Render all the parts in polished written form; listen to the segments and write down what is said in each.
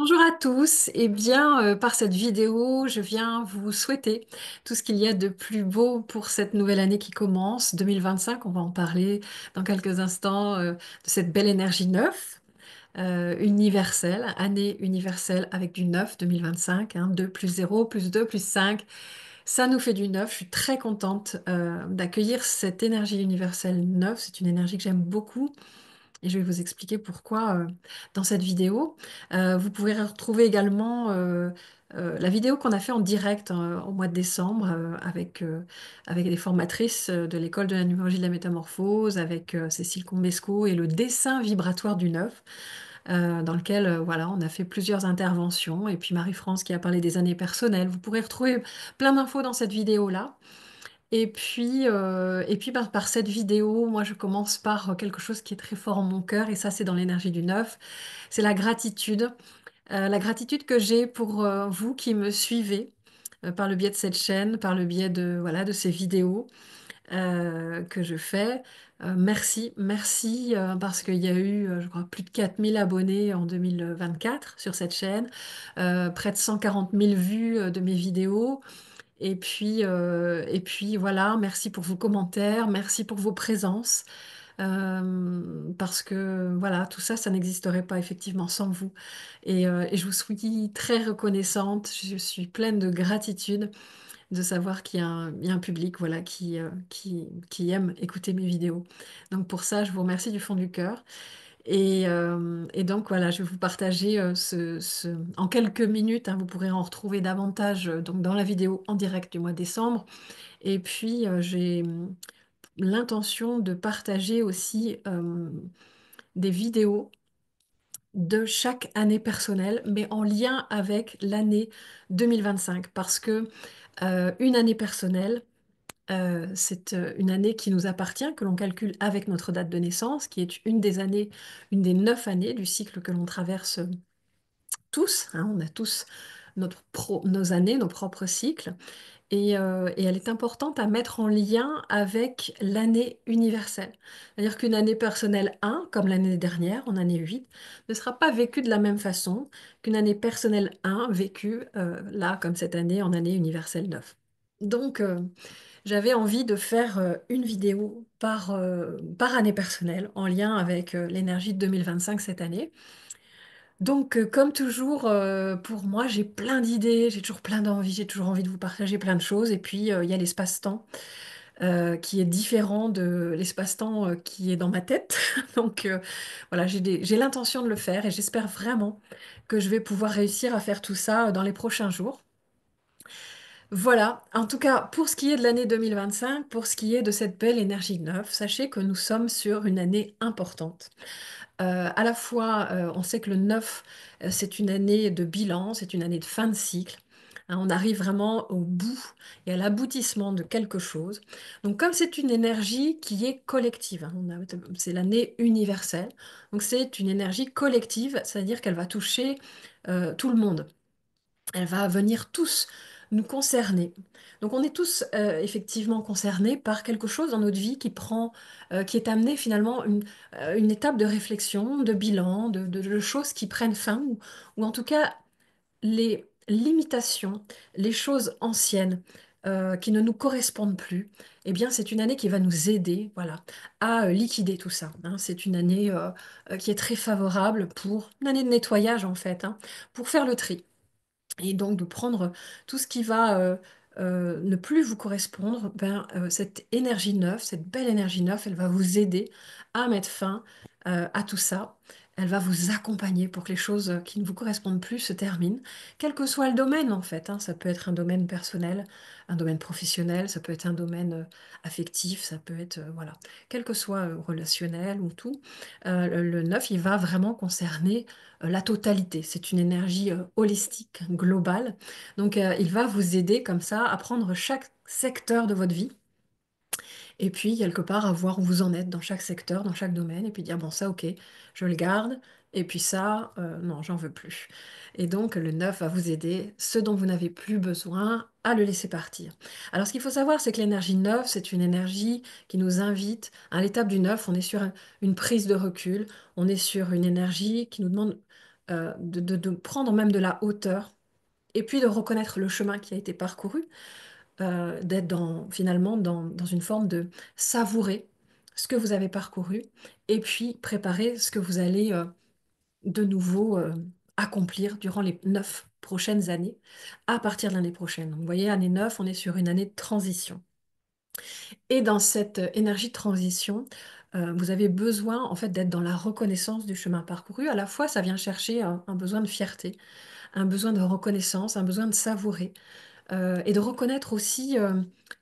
Bonjour à tous. Eh bien, par cette vidéo, je viens vous souhaiter tout ce qu'il y a de plus beau pour cette nouvelle année qui commence, 2025. On va en parler dans quelques instants, de cette belle énergie neuf, universelle, année universelle avec du neuf, 2025, hein, 2 plus 0 plus 2 plus 5. Ça nous fait du neuf. Je suis très contente, d'accueillir cette énergie universelle neuf. C'est une énergie que j'aime beaucoup. Et je vais vous expliquer pourquoi dans cette vidéo. Vous pouvez retrouver également la vidéo qu'on a fait en direct au mois de décembre avec les formatrices de l'école de la numérologie de la métamorphose, avec Cécile Combesco et le dessin vibratoire du neuf, dans lequel voilà, on a fait plusieurs interventions. Et puis Marie-France qui a parlé des années personnelles. Vous pourrez retrouver plein d'infos dans cette vidéo-là. Et puis par cette vidéo, moi je commence par quelque chose qui est très fort en mon cœur, et ça c'est dans l'énergie du neuf, c'est la gratitude. La gratitude que j'ai pour vous qui me suivez par le biais de cette chaîne, par le biais de, voilà, de ces vidéos que je fais. Merci, merci parce qu'il y a eu, je crois, plus de 4000 abonnés en 2024 sur cette chaîne, près de 140 000 vues de mes vidéos. Et puis voilà, merci pour vos commentaires, merci pour vos présences, parce que voilà, tout ça, ça n'existerait pas effectivement sans vous. Et je vous suis très reconnaissante, je suis pleine de gratitude de savoir qu'il y a un public voilà, qui aime écouter mes vidéos. Donc pour ça, je vous remercie du fond du cœur. Et donc voilà, je vais vous partager en quelques minutes, hein, vous pourrez en retrouver davantage donc dans la vidéo en direct du mois de décembre. Et puis j'ai l'intention de partager aussi des vidéos de chaque année personnelle, mais en lien avec l'année 2025, parce que une année personnelle, c'est une année qui nous appartient, que l'on calcule avec notre date de naissance, qui est une des années, une des 9 années du cycle que l'on traverse tous, hein. On a tous nos années, nos propres cycles. Et elle est importante à mettre en lien avec l'année universelle. C'est-à-dire qu'une année personnelle 1, comme l'année dernière, en année 8, ne sera pas vécue de la même façon qu'une année personnelle 1 vécue là, comme cette année, en année universelle 9. Donc, j'avais envie de faire une vidéo par année personnelle en lien avec l'énergie de 2025 cette année. Donc, comme toujours, pour moi, j'ai plein d'idées, j'ai toujours plein d'envies, j'ai toujours envie de vous partager plein de choses. Et puis, il y a l'espace-temps qui est différent de l'espace-temps qui est dans ma tête. Donc, voilà, j'ai l'intention de le faire et j'espère vraiment que je vais pouvoir réussir à faire tout ça dans les prochains jours. Voilà, en tout cas, pour ce qui est de l'année 2025, pour ce qui est de cette belle énergie neuve, sachez que nous sommes sur une année importante. À la fois, on sait que le 9, c'est une année de bilan, c'est une année de fin de cycle. Hein, on arrive vraiment au bout et à l'aboutissement de quelque chose. Donc, comme c'est une énergie qui est collective, hein, c'est l'année universelle. Donc, c'est une énergie collective, c'est-à-dire qu'elle va toucher tout le monde. Elle va venir tous nous concerner. Donc on est tous effectivement concernés par quelque chose dans notre vie qui est amené finalement une étape de réflexion, de bilan, de choses qui prennent fin, ou en tout cas les limitations, les choses anciennes qui ne nous correspondent plus. Eh bien c'est une année qui va nous aider, voilà, à liquider tout ça, hein. C'est une année qui est très favorable pour une année de nettoyage en fait, hein, pour faire le tri. Et donc de prendre tout ce qui va ne plus vous correspondre, cette énergie neuve, cette belle énergie neuve, elle va vous aider à mettre fin à tout ça. Elle va vous accompagner pour que les choses qui ne vous correspondent plus se terminent, quel que soit le domaine en fait, hein. Ça peut être un domaine personnel, un domaine professionnel, ça peut être un domaine affectif, ça peut être, voilà, quel que soit relationnel ou tout. Le neuf, il va vraiment concerner la totalité. C'est une énergie holistique, globale. Donc, il va vous aider comme ça à prendre chaque secteur de votre vie et puis, quelque part, à voir où vous en êtes dans chaque secteur, dans chaque domaine, et puis dire, bon, ça, ok, je le garde, et puis ça, non, j'en veux plus. Et donc, le neuf va vous aider, ce dont vous n'avez plus besoin, à le laisser partir. Alors, ce qu'il faut savoir, c'est que l'énergie neuf, c'est une énergie qui nous invite, à l'étape du neuf, on est sur une prise de recul, on est sur une énergie qui nous demande de prendre même de la hauteur et puis de reconnaître le chemin qui a été parcouru, d'être finalement dans une forme de savourer ce que vous avez parcouru et puis préparer ce que vous allez de nouveau accomplir durant les 9 prochaines années à partir de l'année prochaine. Donc, vous voyez, année 9, on est sur une année de transition. Et dans cette énergie de transition, vous avez besoin en fait d'être dans la reconnaissance du chemin parcouru. À la fois, ça vient chercher un besoin de fierté, un besoin de reconnaissance, un besoin de savourer et de reconnaître aussi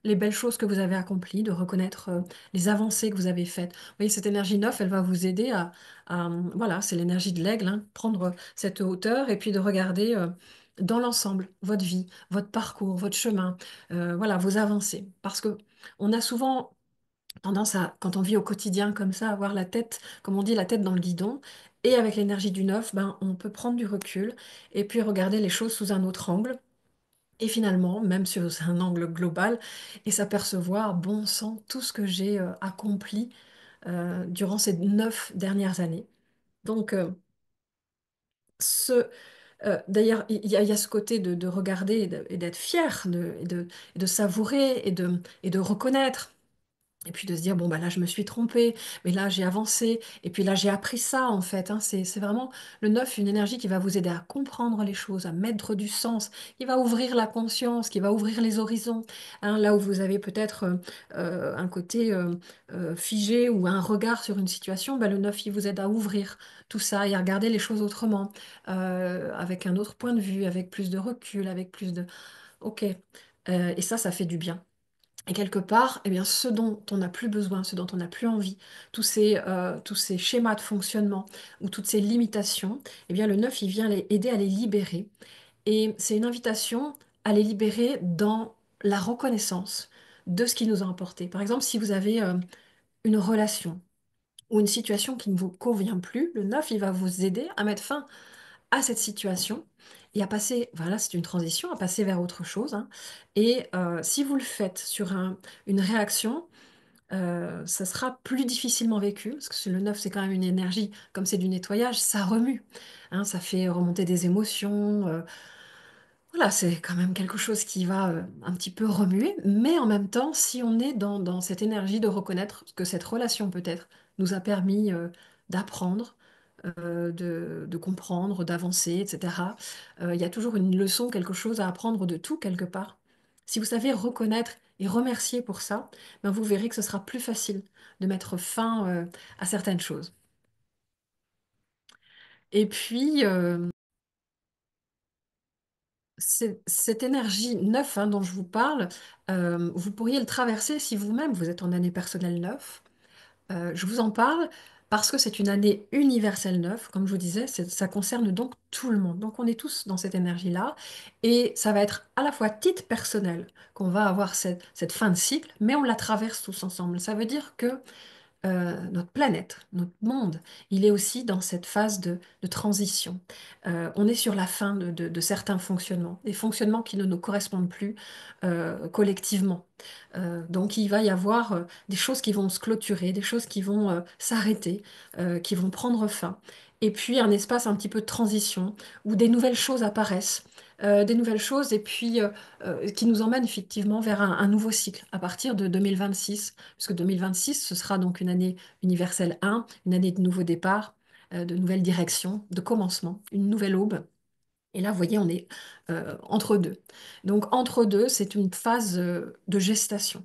les belles choses que vous avez accomplies, de reconnaître les avancées que vous avez faites. Vous voyez, cette énergie 9, elle va vous aider voilà, c'est l'énergie de l'aigle, hein, prendre cette hauteur et puis de regarder dans l'ensemble votre vie, votre parcours, votre chemin, voilà, vos avancées. Parce que on a souvent tendance à, quand on vit au quotidien comme ça, à avoir la tête, comme on dit, la tête dans le guidon. Et avec l'énergie du 9, ben, on peut prendre du recul et puis regarder les choses sous un autre angle et finalement, même sur un angle global, et s'apercevoir, bon sang, tout ce que j'ai accompli durant ces 9 dernières années. Donc, d'ailleurs, il y a ce côté de regarder et d'être fier, et de savourer et de reconnaître. Et puis de se dire, bon, bah là, je me suis trompée, mais là, j'ai avancé, et puis là, j'ai appris ça, en fait, hein. C'est vraiment le 9, une énergie qui va vous aider à comprendre les choses, à mettre du sens, qui va ouvrir la conscience, qui va ouvrir les horizons, hein. Là où vous avez peut-être un côté figé ou un regard sur une situation, bah, le 9, il vous aide à ouvrir tout ça et à regarder les choses autrement, avec un autre point de vue, avec plus de recul, avec plus de... Ok. Et ça fait du bien. Et quelque part, eh bien, ce dont on n'a plus besoin, ce dont on n'a plus envie, tous ces schémas de fonctionnement ou toutes ces limitations, eh bien, le 9 il vient aider à les libérer. Et c'est une invitation à les libérer dans la reconnaissance de ce qui nous a importé. Par exemple, si vous avez une relation ou une situation qui ne vous convient plus, le 9 il va vous aider à mettre fin à cette situation et à passer, voilà, c'est une transition, à passer vers autre chose, hein. Et si vous le faites sur une réaction, ça sera plus difficilement vécu, parce que le 9 c'est quand même une énergie, comme c'est du nettoyage, ça remue, hein, ça fait remonter des émotions. Voilà, c'est quand même quelque chose qui va un petit peu remuer, mais en même temps, si on est dans cette énergie de reconnaître que cette relation peut-être nous a permis d'apprendre, de comprendre, d'avancer, etc. Il y a toujours une leçon, quelque chose à apprendre de tout quelque part. Si vous savez reconnaître et remercier pour ça, ben vous verrez que ce sera plus facile de mettre fin à certaines choses. Et puis, cette énergie 9 hein, dont je vous parle, vous pourriez le traverser si vous-même vous êtes en année personnelle 9. Je vous en parle parce que c'est une année universelle 9, comme je vous disais, ça concerne donc tout le monde. Donc on est tous dans cette énergie-là et ça va être à la fois titre personnel qu'on va avoir cette fin de cycle, mais on la traverse tous ensemble. Ça veut dire que notre planète, notre monde, il est aussi dans cette phase de transition. On est sur la fin de certains fonctionnements, des fonctionnements qui ne nous correspondent plus collectivement. Donc il va y avoir des choses qui vont se clôturer, des choses qui vont s'arrêter, qui vont prendre fin. Et puis un espace un petit peu de transition où des nouvelles choses apparaissent. Des nouvelles choses et puis qui nous emmènent effectivement vers un nouveau cycle à partir de 2026 puisque 2026, ce sera donc une année universelle 1, une année de nouveau départ, de nouvelle direction, de commencement, une nouvelle aube. Et là, vous voyez, on est entre deux. Donc, entre deux, c'est une phase de gestation.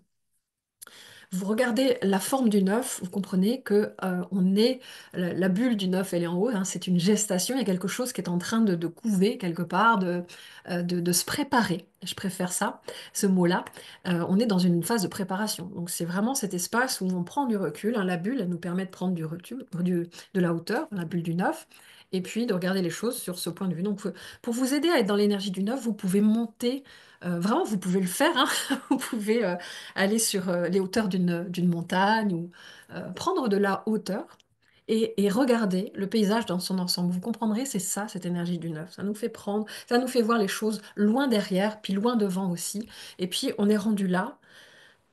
Vous regardez la forme du 9, vous comprenez que on est la bulle du 9, elle est en haut, hein, c'est une gestation, il y a quelque chose qui est en train de couver quelque part, de se préparer. Je préfère ça, ce mot-là. On est dans une phase de préparation. Donc c'est vraiment cet espace où on prend du recul, hein. La bulle, elle nous permet de prendre du recul, de la hauteur, la bulle du 9, et puis de regarder les choses sur ce point de vue. Donc pour vous aider à être dans l'énergie du 9, vous pouvez monter, vraiment, vous pouvez le faire, hein. Vous pouvez aller sur les hauteurs d'une montagne ou prendre de la hauteur et regarder le paysage dans son ensemble. Vous comprendrez, c'est ça, cette énergie du neuf. Ça nous fait prendre, ça nous fait voir les choses loin derrière, puis loin devant aussi. Et puis on est rendu là.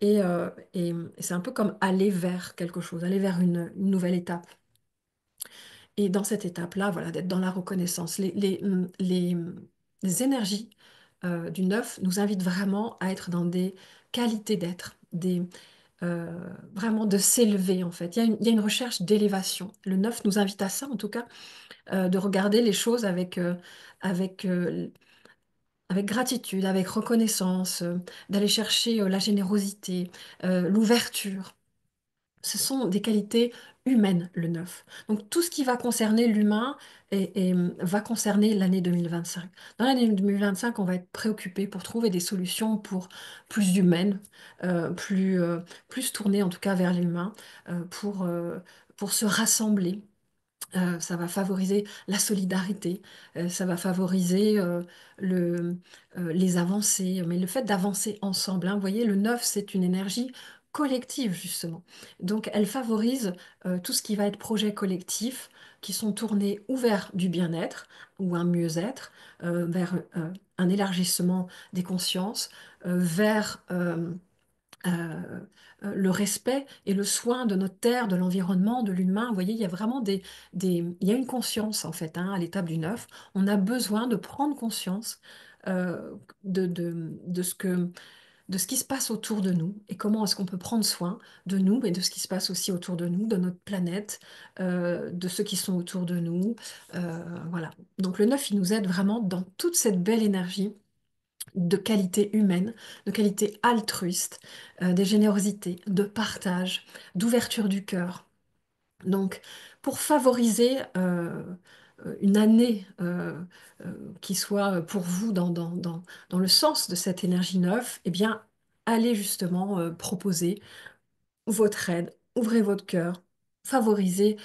Et c'est un peu comme aller vers quelque chose, aller vers une nouvelle étape. Et dans cette étape-là, voilà, d'être dans la reconnaissance. Les énergies du neuf nous invitent vraiment à être dans des qualités d'être, vraiment de s'élever en fait. Il y a une recherche d'élévation. Le neuf nous invite à ça, en tout cas, de regarder les choses avec, euh, avec gratitude, avec reconnaissance, d'aller chercher la générosité, l'ouverture. Ce sont des qualités humaines, le neuf. Donc tout ce qui va concerner l'humain va concerner l'année 2025. Dans l'année 2025, on va être préoccupé pour trouver des solutions pour plus humaines, plus tournées en tout cas vers l'humain, pour se rassembler. Ça va favoriser la solidarité, ça va favoriser le, les avancées, mais le fait d'avancer ensemble, hein, vous voyez, le neuf, c'est une énergie collective, justement. Donc, elle favorise tout ce qui va être projet collectif, qui sont tournés ou vers du bien-être ou un mieux-être, vers un élargissement des consciences, vers le respect et le soin de notre terre, de l'environnement, de l'humain. Vous voyez, il y a vraiment il y a une conscience en fait hein, à l'étape du neuf. On a besoin de prendre conscience euh, de ce qui se passe autour de nous et comment est-ce qu'on peut prendre soin de nous et de ce qui se passe aussi autour de nous, de notre planète, de ceux qui sont autour de nous. Voilà. Donc le neuf, il nous aide vraiment dans toute cette belle énergie de qualité humaine, de qualité altruiste, de générosité, de partage, d'ouverture du cœur. Donc, pour favoriser une année qui soit pour vous dans le sens de cette énergie neuve, eh bien, allez justement proposer votre aide, ouvrez votre cœur, favorisez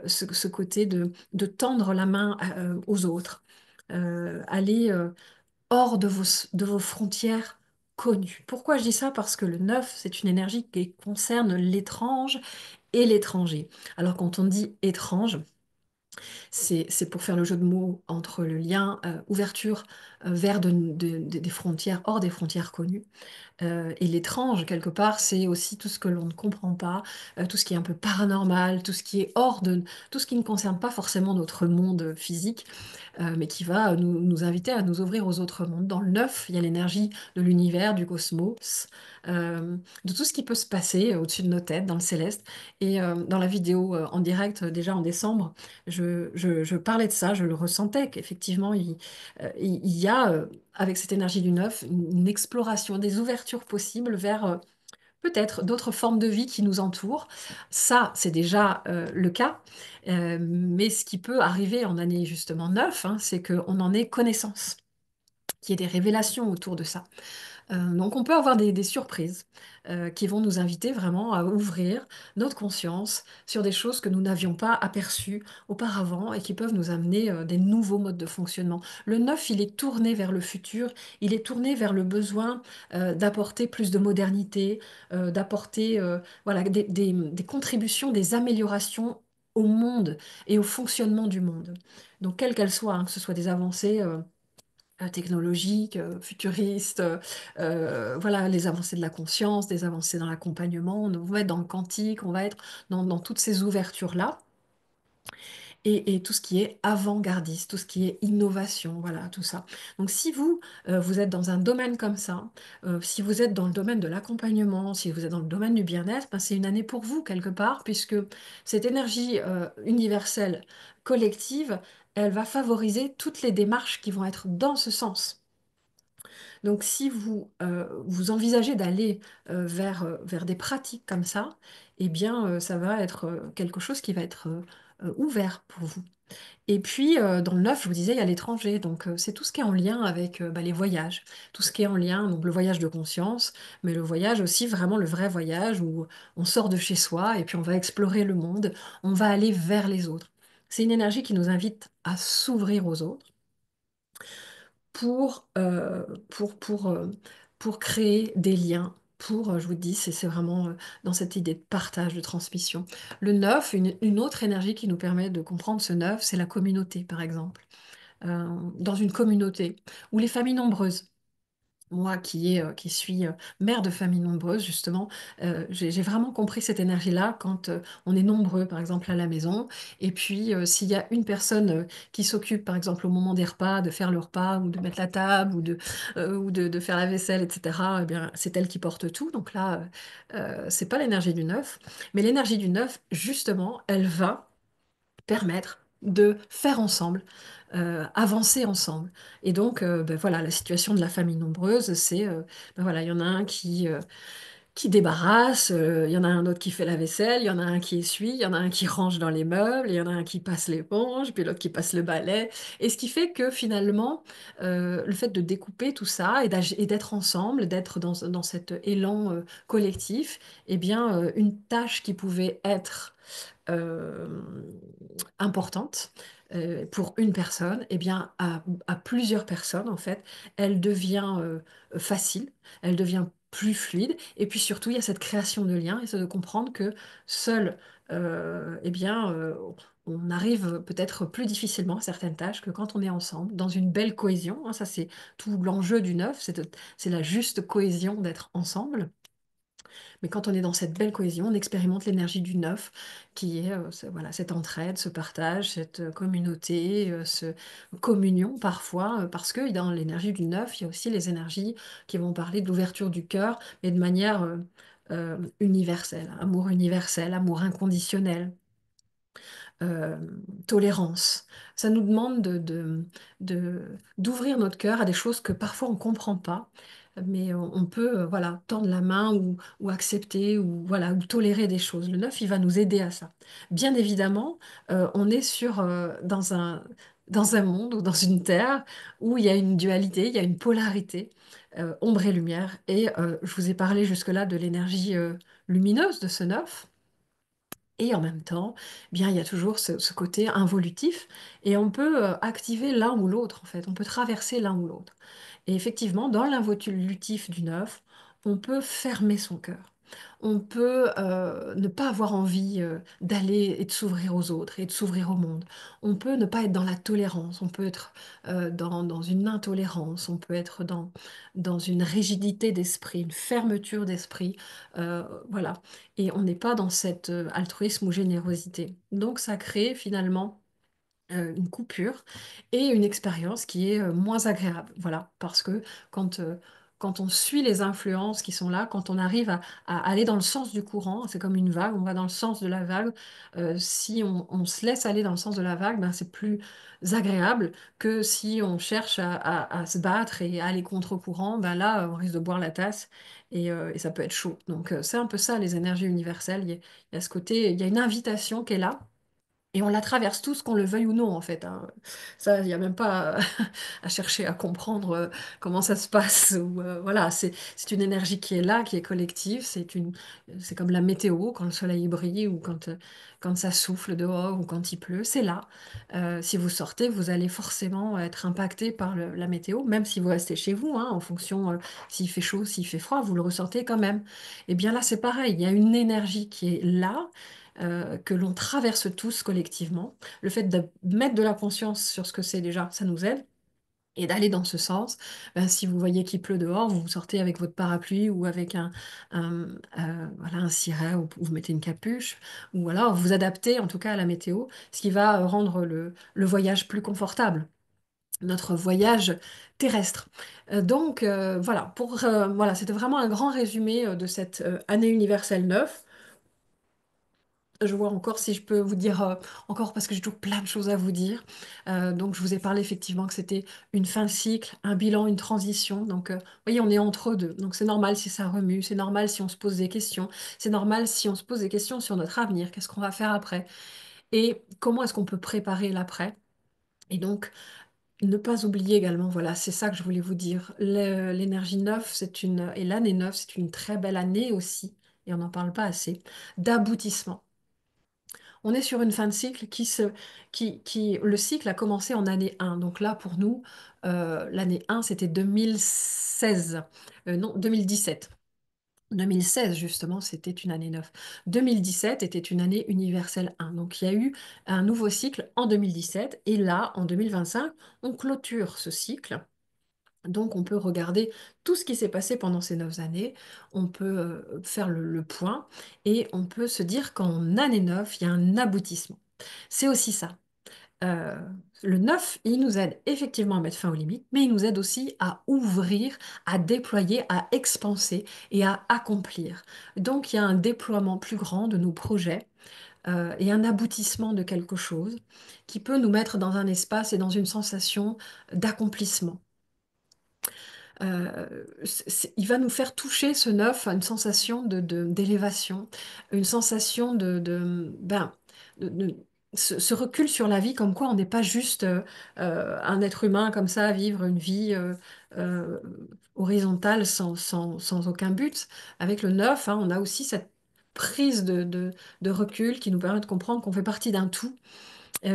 ce côté de tendre la main aux autres. Allez hors de vos frontières connues. Pourquoi je dis ça? Parce que le neuf, c'est une énergie qui concerne l'étrange et l'étranger. Alors quand on dit étrange, c'est pour faire le jeu de mots entre le lien ouverture vers des frontières, hors des frontières connues. Et l'étrange, quelque part, c'est aussi tout ce que l'on ne comprend pas, tout ce qui est un peu paranormal, tout ce qui est tout ce qui ne concerne pas forcément notre monde physique, mais qui va nous inviter à nous ouvrir aux autres mondes. Dans le neuf, il y a l'énergie de l'univers, du cosmos, de tout ce qui peut se passer au-dessus de nos têtes, dans le céleste. Et dans la vidéo en direct, déjà en décembre, je parlais de ça, je le ressentais, qu'effectivement, il y a, avec cette énergie du neuf, une exploration, des ouvertures possibles vers peut-être d'autres formes de vie qui nous entourent. Ça, c'est déjà le cas. Mais ce qui peut arriver en année justement 9, hein, c'est qu'on en ait connaissance, qu'il y ait des révélations autour de ça. Donc on peut avoir des surprises qui vont nous inviter vraiment à ouvrir notre conscience sur des choses que nous n'avions pas aperçues auparavant et qui peuvent nous amener des nouveaux modes de fonctionnement. Le neuf, il est tourné vers le futur, il est tourné vers le besoin d'apporter plus de modernité, d'apporter voilà, des contributions, des améliorations au monde et au fonctionnement du monde. Donc quelles qu'elles soient, hein, que ce soit des avancées technologiques, futuristes, voilà, les avancées de la conscience, des avancées dans l'accompagnement. On va être dans le quantique, on va être dans toutes ces ouvertures-là. Et tout ce qui est avant-gardiste, tout ce qui est innovation, voilà, tout ça. Donc si vous, vous êtes dans un domaine comme ça, si vous êtes dans le domaine de l'accompagnement, si vous êtes dans le domaine du bien-être, ben, c'est une année pour vous quelque part, puisque cette énergie universelle, collective, elle va favoriser toutes les démarches qui vont être dans ce sens. Donc, si vous envisagez d'aller vers des pratiques comme ça, eh bien, ça va être quelque chose qui va être ouvert pour vous. Et puis, dans le neuf, je vous disais, il y a l'étranger. Donc, c'est tout ce qui est en lien avec bah, les voyages. Tout ce qui est en lien, donc le voyage de conscience, mais le voyage aussi, vraiment le vrai voyage où on sort de chez soi et puis on va explorer le monde, on va aller vers les autres. C'est une énergie qui nous invite à s'ouvrir aux autres pour, euh, pour, pour, euh, pour créer des liens. Je vous dis, c'est vraiment dans cette idée de partage, de transmission. Le neuf, une autre énergie qui nous permet de comprendre ce neuf, c'est la communauté, par exemple. Dans une communauté ou les familles nombreuses. Moi qui suis mère de famille nombreuse, justement, j'ai vraiment compris cette énergie-là quand on est nombreux, par exemple, à la maison. Et puis, s'il y a une personne qui s'occupe, par exemple, au moment des repas, de faire le repas, ou de mettre la table, ou de faire la vaisselle, etc., eh bien, c'est elle qui porte tout. Donc là, c'est pas l'énergie du neuf. Mais l'énergie du neuf, justement, elle va permettre de faire ensemble, avancer ensemble. Et donc, ben voilà, la situation de la famille nombreuse, c'est, ben voilà, il y en a un qui débarrasse, il y en a un autre qui fait la vaisselle, il y en a un qui essuie, il y en a un qui range dans les meubles, il y en a un qui passe l'éponge, puis l'autre qui passe le balai. Et ce qui fait que finalement, le fait de découper tout ça et d'être ensemble, d'être dans cet élan collectif, eh bien, une tâche qui pouvait être euh, importante pour une personne, eh bien, à plusieurs personnes, en fait, elle devient facile, elle devient plus fluide, et puis surtout, il y a cette création de liens, et c'est de comprendre que seul, eh bien, on arrive peut-être plus difficilement à certaines tâches que quand on est ensemble, dans une belle cohésion, hein. Ça, c'est tout l'enjeu du neuf, c'est la juste cohésion d'être ensemble. Mais quand on est dans cette belle cohésion, on expérimente l'énergie du neuf, qui est voilà, cette entraide, ce partage, cette communauté, ce communion parfois, parce que dans l'énergie du neuf, il y a aussi les énergies qui vont parler de l'ouverture du cœur, mais de manière universelle, amour inconditionnel, euh, tolérance. Ça nous demande d'ouvrir notre cœur à des choses que parfois on ne comprend pas, mais on peut voilà, tendre la main ou accepter ou, voilà, ou tolérer des choses. Le neuf, il va nous aider à ça. Bien évidemment, on est dans un monde ou dans une terre où il y a une dualité, il y a une polarité, ombre et lumière. Et je vous ai parlé jusque-là de l'énergie lumineuse de ce neuf. Et en même temps, eh bien, il y a toujours ce côté involutif et on peut activer l'un ou l'autre en fait, on peut traverser l'un ou l'autre. Et effectivement, dans l'involutif du neuf, on peut fermer son cœur. On peut ne pas avoir envie d'aller et de s'ouvrir aux autres et de s'ouvrir au monde. On peut ne pas être dans la tolérance, on peut être dans une intolérance, on peut être dans une rigidité d'esprit, une fermeture d'esprit. Voilà. Et on n'est pas dans cet altruisme ou générosité. Donc ça crée finalement une coupure et une expérience qui est moins agréable. Voilà, parce que quand, euh, quand on suit les influences qui sont là, quand on arrive à aller dans le sens du courant, c'est comme une vague, on va dans le sens de la vague. Si on se laisse aller dans le sens de la vague, ben, c'est plus agréable que si on cherche à se battre et à aller contre-courant. Ben là, on risque de boire la tasse. Et ça peut être chaud. Donc, c'est un peu ça, les énergies universelles. Il y a ce côté, il y a une invitation qui est là, et on la traverse tous, qu'on le veuille ou non, en fait, hein. Ça, il n'y a même pas à chercher à comprendre comment ça se passe. Voilà, c'est une énergie qui est là, qui est collective. C'est comme la météo, quand le soleil brille ou quand ça souffle dehors ou quand il pleut. C'est là. Si vous sortez, vous allez forcément être impacté par la météo, même si vous restez chez vous, hein, en fonction s'il fait chaud, s'il fait froid, vous le ressentez quand même. Et bien là, c'est pareil. Il y a une énergie qui est là, que l'on traverse tous collectivement. Le fait de mettre de la conscience sur ce que c'est déjà, ça nous aide. Et d'aller dans ce sens, ben, si vous voyez qu'il pleut dehors, vous sortez avec votre parapluie ou avec voilà, un ciré, ou vous mettez une capuche, ou alors vous adaptez en tout cas à la météo, ce qui va rendre le voyage plus confortable, notre voyage terrestre. Donc voilà, voilà, c'était vraiment un grand résumé de cette année universelle 9. Je vois encore si je peux vous dire encore parce que j'ai toujours plein de choses à vous dire. Donc je vous ai parlé effectivement que c'était une fin de cycle, un bilan, une transition. Donc vous voyez, on est entre deux. Donc c'est normal si ça remue, c'est normal si on se pose des questions, c'est normal si on se pose des questions sur notre avenir, qu'est-ce qu'on va faire après et comment est-ce qu'on peut préparer l'après. Et donc ne pas oublier également, voilà, c'est ça que je voulais vous dire. L'énergie neuve, et l'année neuve, c'est une très belle année aussi, et on n'en parle pas assez, d'aboutissement. On est sur une fin de cycle le cycle a commencé en année 1. Donc là, pour nous, l'année 1, c'était 2016. Non, 2017. 2016, justement, c'était une année 9. 2017 était une année universelle 1. Donc il y a eu un nouveau cycle en 2017. Et là, en 2025, on clôture ce cycle Donc, on peut regarder tout ce qui s'est passé pendant ces 9 années, on peut faire le point et on peut se dire qu'en année 9, il y a un aboutissement. C'est aussi ça. Euh, le 9, il nous aide effectivement à mettre fin aux limites, mais il nous aide aussi à ouvrir, à déployer, à expanser et à accomplir. Donc, il y a un déploiement plus grand de nos projets et un aboutissement de quelque chose qui peut nous mettre dans un espace et dans une sensation d'accomplissement. Il va nous faire toucher ce neuf, une sensation d'élévation, une sensation ce recul sur la vie, comme quoi on n'est pas juste un être humain comme ça, à vivre une vie euh, horizontale sans aucun but. Avec le neuf, hein, on a aussi cette prise de recul qui nous permet de comprendre qu'on fait partie d'un tout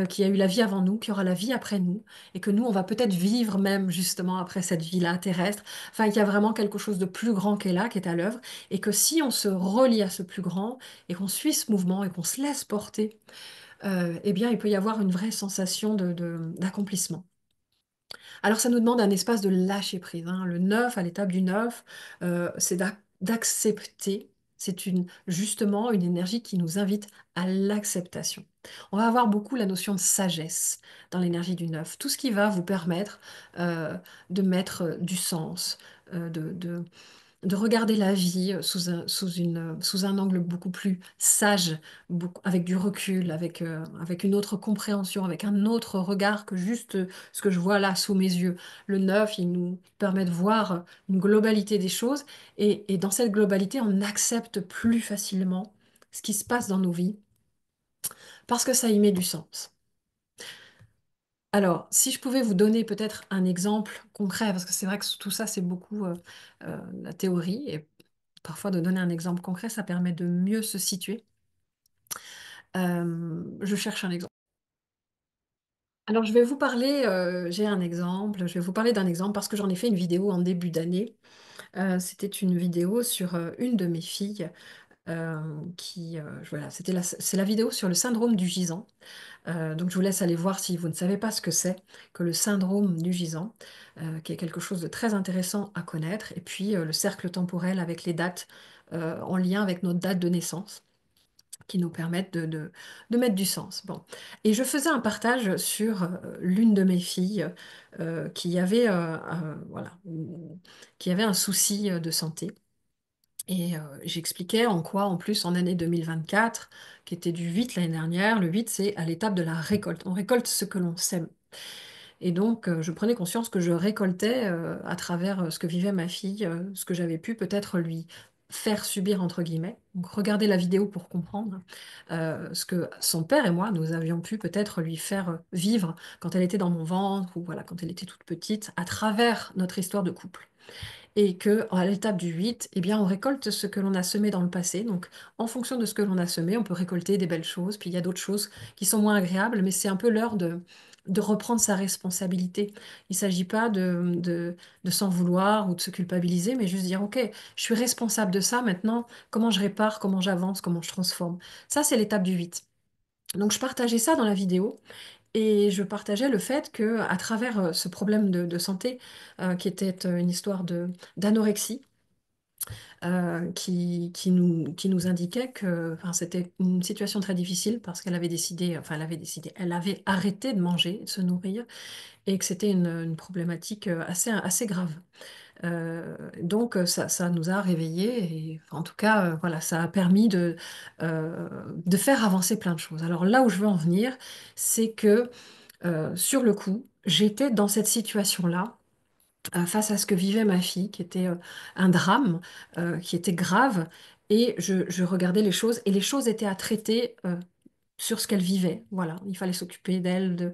qu'il y a eu la vie avant nous, qu'il y aura la vie après nous, et que nous, on va peut-être vivre même justement après cette vie-là terrestre. Enfin, il y a vraiment quelque chose de plus grand qui est là, qui est à l'œuvre, et que si on se relie à ce plus grand, et qu'on suit ce mouvement, et qu'on se laisse porter, eh bien, il peut y avoir une vraie sensation d'accomplissement. Alors ça nous demande un espace de lâcher prise, hein. Le neuf, à l'étape du neuf, c'est d'accepter. Justement une énergie qui nous invite à l'acceptation. On va avoir beaucoup la notion de sagesse dans l'énergie du neuf. Tout ce qui va vous permettre euh, de mettre du sens, de regarder la vie sous un angle beaucoup plus sage, avec du recul, avec une autre compréhension, avec un autre regard que juste ce que je vois là sous mes yeux. Le neuf, il nous permet de voir une globalité des choses et dans cette globalité, on accepte plus facilement ce qui se passe dans nos vies parce que ça y met du sens. Alors, si je pouvais vous donner peut-être un exemple concret, parce que c'est vrai que tout ça, c'est beaucoup la théorie, et parfois de donner un exemple concret, ça permet de mieux se situer. Je cherche un exemple. Alors, je vais vous parler, j'ai un exemple, je vais vous parler d'un exemple parce que j'en ai fait une vidéo en début d'année. C'était une vidéo sur une de mes filles voilà, c'est la vidéo sur le syndrome du gisant. Donc je vous laisse aller voir si vous ne savez pas ce que c'est que le syndrome du gisant, qui est quelque chose de très intéressant à connaître. Et puis le cercle temporel avec les dates en lien avec notre date de naissance, qui nous permettent de mettre du sens. Bon. Et je faisais un partage sur l'une de mes filles qui avait, voilà, qui avait un souci de santé. Et j'expliquais en quoi, en plus, en année 2024, qui était du 8 l'année dernière, le 8, c'est à l'étape de la récolte. On récolte ce que l'on sème. Et donc, je prenais conscience que je récoltais à travers ce que vivait ma fille, ce que j'avais pu peut-être lui faire subir, entre guillemets. Donc, regardez la vidéo pour comprendre ce que son père et moi, nous avions pu peut-être lui faire vivre quand elle était dans mon ventre ou voilà, quand elle était toute petite, à travers notre histoire de couple et que à l'étape du 8, eh bien, on récolte ce que l'on a semé dans le passé. Donc, en fonction de ce que l'on a semé, on peut récolter des belles choses. Puis, il y a d'autres choses qui sont moins agréables, mais c'est un peu l'heure de reprendre sa responsabilité. Il ne s'agit pas de s'en vouloir ou de se culpabiliser, mais juste dire, OK, je suis responsable de ça maintenant. Comment je répare, comment j'avance, comment je transforme. Ça, c'est l'étape du 8. Donc, je partageais ça dans la vidéo. Et je partageais le fait que, à travers ce problème de santé, qui était une histoire d'anorexie, qui nous indiquait que enfin, c'était une situation très difficile parce qu'elle avait décidé, enfin elle avait arrêté de manger, de se nourrir, et que c'était une problématique assez grave. Ça nous a réveillés et en tout cas, voilà, ça a permis de faire avancer plein de choses. Alors là où je veux en venir, c'est que sur le coup, j'étais dans cette situation-là, face à ce que vivait ma fille, qui était un drame, qui était grave, et je regardais les choses, et les choses étaient à traiter sur ce qu'elle vivait. Voilà, il fallait s'occuper d'elle, de-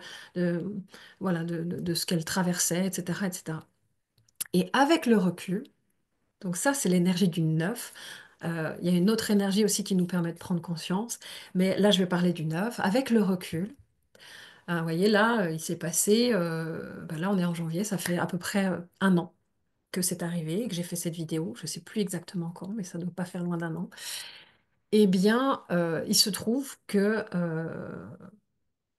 voilà, de ce qu'elle traversait, etc., etc. Et avec le recul, donc ça, c'est l'énergie du neuf. Il y a une autre énergie aussi qui nous permet de prendre conscience, mais là, je vais parler du neuf. Avec le recul, vous voyez, là, il s'est passé, ben là, on est en janvier, ça fait à peu près un an que c'est arrivé et que j'ai fait cette vidéo. Je ne sais plus exactement quand, mais ça ne doit pas faire loin d'un an. Eh bien, il se trouve que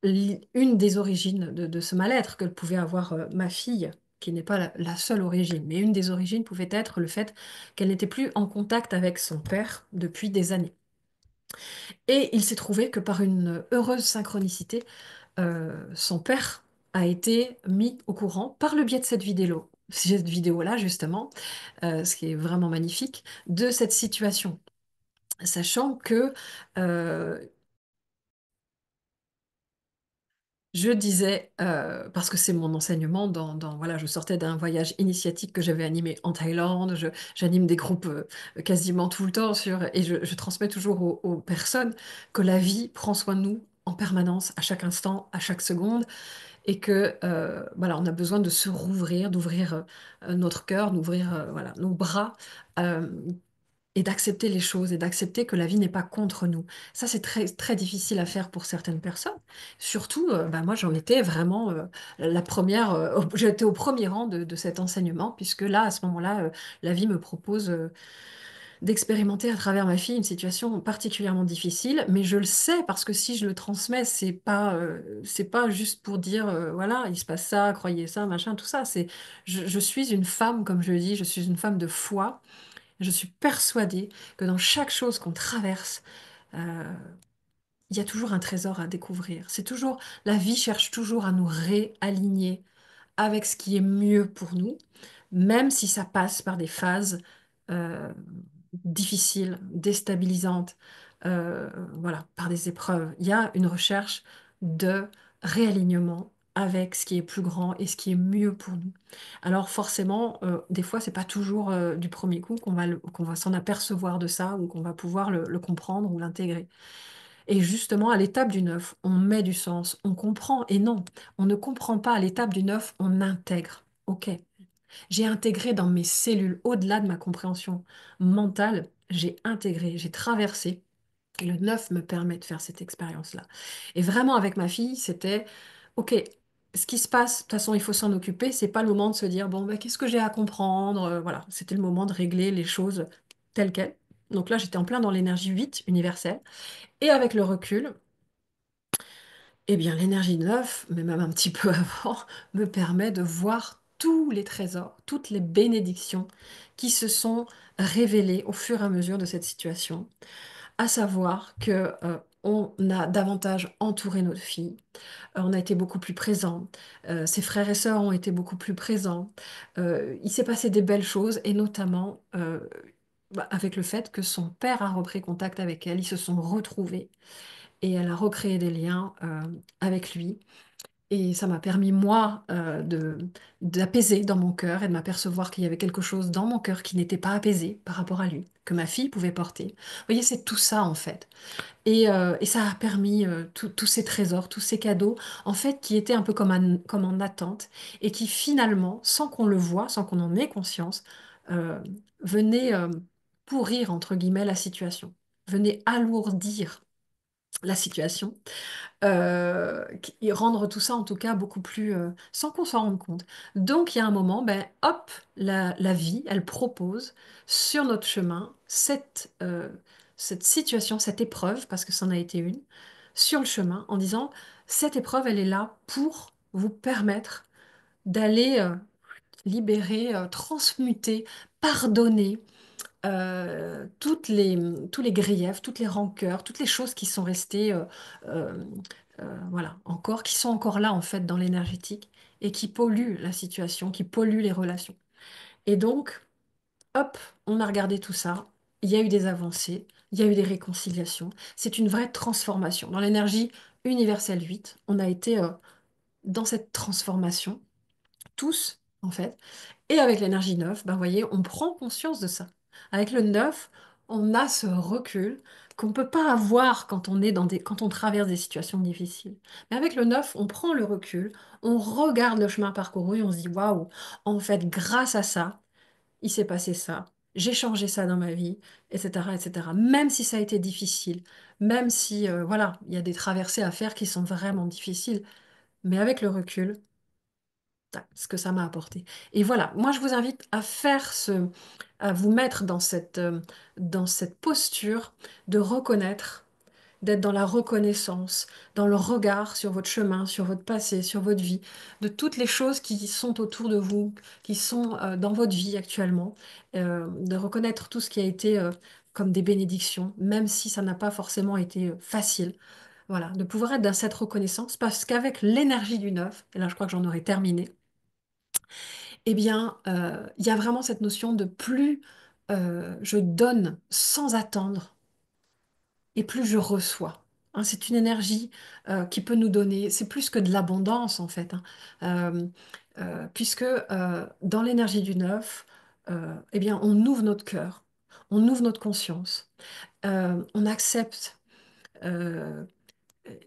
une des origines de ce mal-être que pouvait avoir ma fille, qui n'est pas la seule origine, mais une des origines pouvait être le fait qu'elle n'était plus en contact avec son père depuis des années. Et il s'est trouvé que par une heureuse synchronicité, son père a été mis au courant par le biais de cette vidéo-là justement, ce qui est vraiment magnifique, de cette situation. Sachant que je disais, parce que c'est mon enseignement, voilà, je sortais d'un voyage initiatique que j'avais animé en Thaïlande, j'anime des groupes quasiment tout le temps et je transmets toujours aux personnes que la vie prend soin de nous en permanence, à chaque instant, à chaque seconde, et que voilà, on a besoin de se rouvrir, d'ouvrir notre cœur, d'ouvrir voilà, nos bras. euh, et d'accepter les choses et d'accepter que la vie n'est pas contre nous. Ça, c'est très, très difficile à faire pour certaines personnes. Surtout, bah, moi, j'en étais vraiment la première, j'étais au premier rang de cet enseignement, puisque là, à ce moment-là, la vie me propose d'expérimenter à travers ma fille une situation particulièrement difficile, mais je le sais parce que si je le transmets, c'est pas juste pour dire, voilà, il se passe ça, croyez ça, machin, tout ça. Je suis une femme, comme je le dis, je suis une femme de foi. Je suis persuadée que dans chaque chose qu'on traverse, euh, il y a toujours un trésor à découvrir. La vie cherche toujours à nous réaligner avec ce qui est mieux pour nous, même si ça passe par des phases euh, difficiles, déstabilisantes, voilà, par des épreuves. Il y a une recherche de réalignement avec ce qui est plus grand et ce qui est mieux pour nous. Alors forcément, des fois, c'est pas toujours du premier coup qu'on va s'en apercevoir de ça ou qu'on va pouvoir le comprendre ou l'intégrer. Et justement, à l'étape du neuf, on met du sens, on comprend. Et non, on ne comprend pas à l'étape du neuf, on intègre. Ok, j'ai intégré dans mes cellules, au-delà de ma compréhension mentale, j'ai intégré, j'ai traversé. Et le neuf me permet de faire cette expérience-là. Et vraiment, avec ma fille, c'était, ok, ce qui se passe, de toute façon, il faut s'en occuper. C'est pas le moment de se dire, bon, ben, qu'est-ce que j'ai à comprendre? Voilà, c'était le moment de régler les choses telles quelles. Donc là, j'étais en plein dans l'énergie 8 universelle. Et avec le recul, eh bien, l'énergie 9, mais même un petit peu avant, me permet de voir tous les trésors, toutes les bénédictions qui se sont révélées au fur et à mesure de cette situation. À savoir que, on a davantage entouré notre fille, on a été beaucoup plus présent, ses frères et sœurs ont été beaucoup plus présents, il s'est passé des belles choses et notamment bah, avec le fait que son père a repris contact avec elle, ils se sont retrouvés et elle a recréé des liens avec lui. Et ça m'a permis, moi, d'apaiser dans mon cœur et de m'apercevoir qu'il y avait quelque chose dans mon cœur qui n'était pas apaisé par rapport à lui, que ma fille pouvait porter. Vous voyez, c'est tout ça, en fait. Et ça a permis tous ces trésors, tous ces cadeaux, en fait, qui étaient un peu comme en attente et qui, finalement, sans qu'on le voie, sans qu'on en ait conscience, euh, venaient pourrir, entre guillemets, la situation, venaient alourdir la situation et rendre tout ça en tout cas beaucoup plus sans qu'on s'en rende compte. Donc il y a un moment, ben hop, la vie, elle propose sur notre chemin cette situation, cette épreuve, parce que c'en a été une, sur le chemin, en disant, cette épreuve, elle est là pour vous permettre d'aller libérer, transmuter, pardonner tous les griefs, toutes les rancœurs, toutes les choses qui sont restées, euh, voilà, encore, qui sont encore là en fait dans l'énergétique et qui polluent la situation, qui polluent les relations. Et donc, hop, on a regardé tout ça. Il y a eu des avancées, il y a eu des réconciliations. C'est une vraie transformation. Dans l'énergie universelle 8, on a été dans cette transformation tous, en fait. Et avec l'énergie 9, ben, vous voyez, on prend conscience de ça. Avec le 9, on a ce recul qu'on ne peut pas avoir quand on est quand on traverse des situations difficiles. Mais avec le 9, on prend le recul, on regarde le chemin parcouru et on se dit, waouh, en fait, grâce à ça, il s'est passé ça, j'ai changé ça dans ma vie, etc., etc. Même si ça a été difficile, même si, voilà, il y a des traversées à faire qui sont vraiment difficiles. Mais avec le recul, ce que ça m'a apporté. Et voilà, moi je vous invite à à vous mettre dans cette posture de reconnaître, d'être dans la reconnaissance, dans le regard sur votre chemin, sur votre passé, sur votre vie, de toutes les choses qui sont autour de vous, qui sont dans votre vie actuellement, de reconnaître tout ce qui a été comme des bénédictions, même si ça n'a pas forcément été facile. Voilà, de pouvoir être dans cette reconnaissance, parce qu'avec l'énergie du neuf, et là je crois que j'en aurais terminé, eh bien, il y a vraiment cette notion de plus je donne sans attendre et plus je reçois. Hein, c'est une énergie qui peut nous donner, c'est plus que de l'abondance en fait, hein. Euh, puisque dans l'énergie du neuf, eh bien, on ouvre notre cœur, on ouvre notre conscience, on accepte. euh,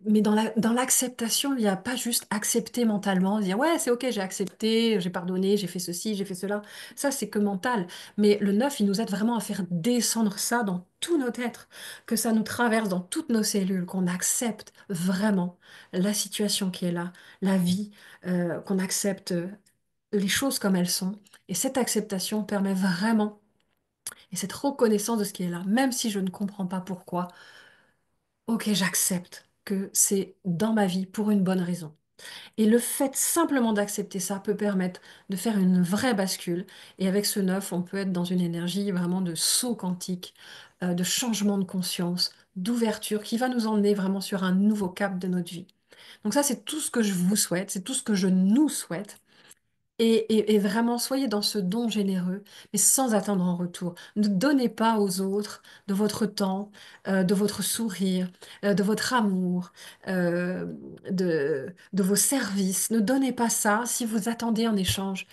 mais dans l'acceptation, il n'y a pas juste accepter mentalement, dire ouais, c'est ok, j'ai accepté, j'ai pardonné, j'ai fait ceci, j'ai fait cela. Ça, c'est que mental. Mais le neuf, il nous aide vraiment à faire descendre ça dans tout notre être, que ça nous traverse dans toutes nos cellules, qu'on accepte vraiment la situation qui est là, la vie, qu'on accepte les choses comme elles sont. Et cette acceptation permet vraiment, et cette reconnaissance de ce qui est là, même si je ne comprends pas pourquoi, ok, j'accepte que c'est dans ma vie pour une bonne raison. Et le fait simplement d'accepter ça peut permettre de faire une vraie bascule. Et avec ce neuf, on peut être dans une énergie vraiment de saut quantique, de changement de conscience, d'ouverture, qui va nous emmener vraiment sur un nouveau cap de notre vie. Donc ça, c'est tout ce que je vous souhaite, c'est tout ce que je nous souhaite. Et vraiment, soyez dans ce don généreux, mais sans attendre en retour. Ne donnez pas aux autres de votre temps, de votre sourire, de votre amour, euh, de vos services. Ne donnez pas ça si vous attendez en échange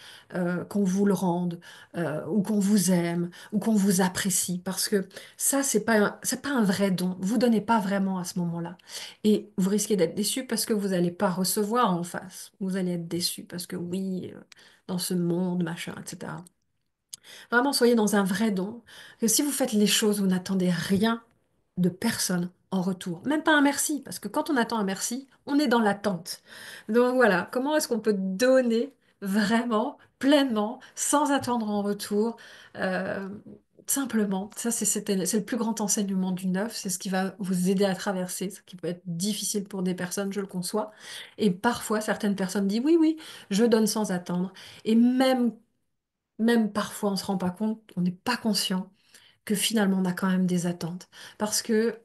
qu'on vous le rende, ou qu'on vous aime, ou qu'on vous apprécie. Parce que ça, c'est pas un vrai don. Vous donnez pas vraiment à ce moment-là. Et vous risquez d'être déçu parce que vous n'allez pas recevoir en face. Vous allez être déçu parce que oui, dans ce monde, machin, etc. Vraiment, soyez dans un vrai don. Que si vous faites les choses, vous n'attendez rien de personne en retour. Même pas un merci, parce que quand on attend un merci, on est dans l'attente. Donc voilà, comment est-ce qu'on peut donner vraiment, pleinement, sans attendre en retour, euh, simplement. Ça, c'est le plus grand enseignement du neuf, c'est ce qui va vous aider à traverser, ce qui peut être difficile pour des personnes, je le conçois. Et parfois, certaines personnes disent oui, oui, je donne sans attendre. Et même parfois, on ne se rend pas compte, on n'est pas conscient que finalement, on a quand même des attentes. Parce que